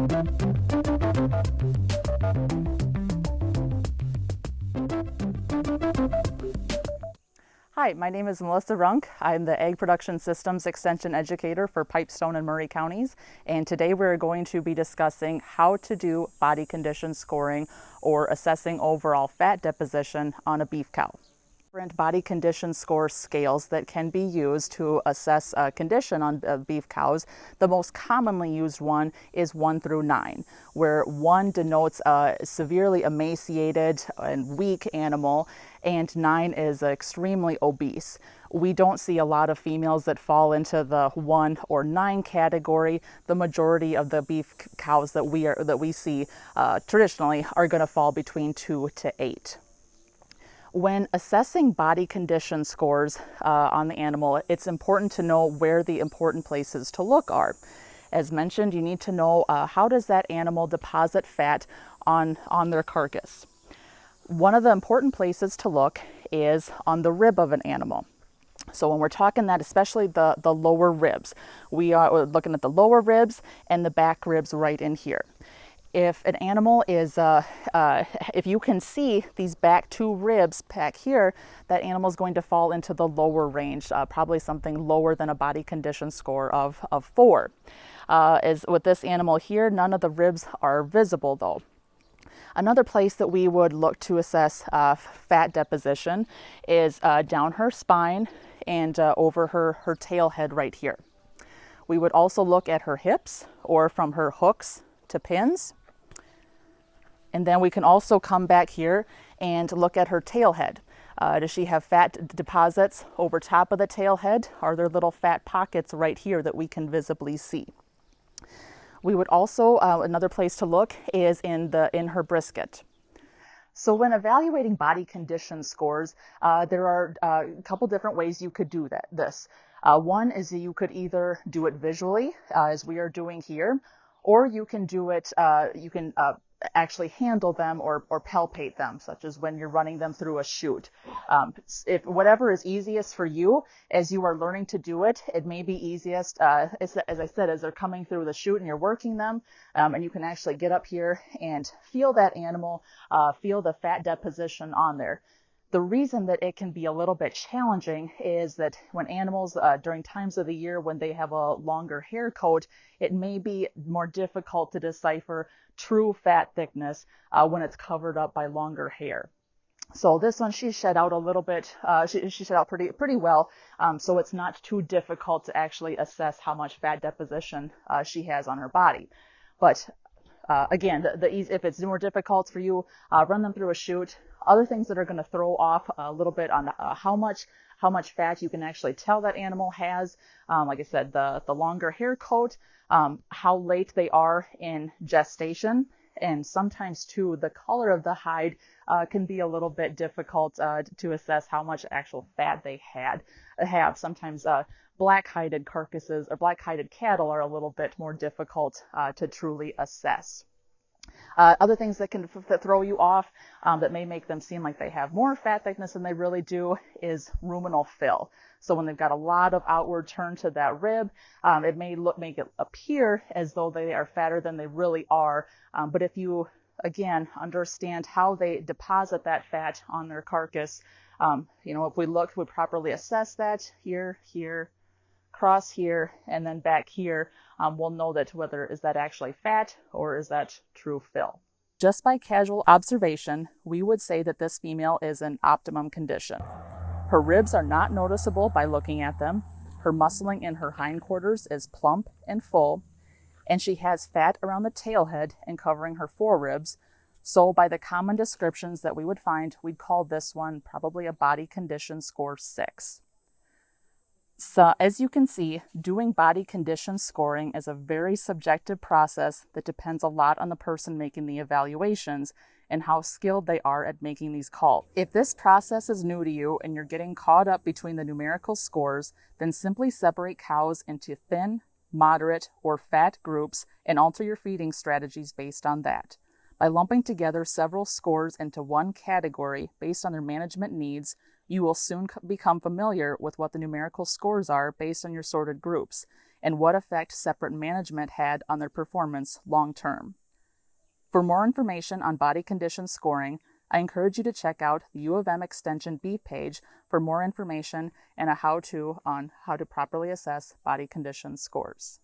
Hi, my name is Melissa Runk. I'm the Ag Production Systems Extension Educator for Pipestone and Murray counties, and today we're going to be discussing how to do body condition scoring or assessing overall fat deposition on a beef cow. Different body condition score scales that can be used to assess condition on beef cows. The most commonly used one is 1 through 9, where 1 denotes a severely emaciated and weak animal, and 9 is extremely obese. We don't see a lot of females that fall into the 1 or 9 category. The majority of the beef cows that we see traditionally are going to fall between 2 to 8. When assessing body condition scores on the animal, it's important to know where the important places to look are. As mentioned, you need to know how does that animal deposit fat on their carcass. One of the important places to look is on the rib of an animal. So when we're talking that, especially the lower ribs, we're looking at the lower ribs and the back ribs right in here. If an animal is, if you can see these back 2 ribs back here, that animal is going to fall into the lower range, probably something lower than a body condition score of 4. As with this animal here, none of the ribs are visible though. Another place that we would look to assess fat deposition is down her spine and over her tail head right here. We would also look at her hips or from her hooks to pins. And then we can also come back here and look at her tail head. Does she have fat deposits over top of the tail head? Are there little fat pockets right here that we can visibly see? We would also, another place to look is in her brisket. So when evaluating body condition scores, there are a couple different ways you could do this. One is that you could either do it visually, as we are doing here, or you can do it, actually handle them or palpate them, such as when you're running them through a chute. If whatever is easiest for you as you are learning to do it, it may be easiest, as I said, as they're coming through the chute and you're working them, and you can actually get up here and feel that animal, feel the fat deposition on there. The reason that it can be a little bit challenging is that when animals, during times of the year when they have a longer hair coat, it may be more difficult to decipher true fat thickness when it's covered up by longer hair. So this one, she shed out a little bit, she shed out pretty well, so it's not too difficult to actually assess how much fat deposition she has on her body. But again, if it's more difficult for you, run them through a chute. Other things that are going to throw off a little bit on how much fat you can actually tell that animal has, like I said, the longer hair coat, how late they are in gestation, and sometimes too the color of the hide can be a little bit difficult to assess how much actual fat they have. Sometimes black-hided carcasses or black-hided cattle are a little bit more difficult to truly assess. Other things that can throw you off that may make them seem like they have more fat thickness than they really do is ruminal fill. So when they've got a lot of outward turn to that rib, it may make it appear as though they are fatter than they really are. But if you, again, understand how they deposit that fat on their carcass, if we looked, we properly assess that here, cross here, and then back here, we'll know that whether is that actually fat or is that true fill. Just by casual observation, we would say that this female is in optimum condition. Her ribs are not noticeable by looking at them. Her muscling in her hindquarters is plump and full, and she has fat around the tail head and covering her foreribs. So by the common descriptions that we would find, we'd call this one probably a body condition score 6. So as you can see, doing body condition scoring is a very subjective process that depends a lot on the person making the evaluations and how skilled they are at making these calls. If this process is new to you and you're getting caught up between the numerical scores, then simply separate cows into thin, moderate, or fat groups and alter your feeding strategies based on that. By lumping together several scores into one category based on their management needs, you will soon become familiar with what the numerical scores are based on your sorted groups. and what effect separate management had on their performance long term. For more information on body condition scoring, I encourage you to check out the U of M Extension B page for more information and a how-to on how to properly assess body condition scores.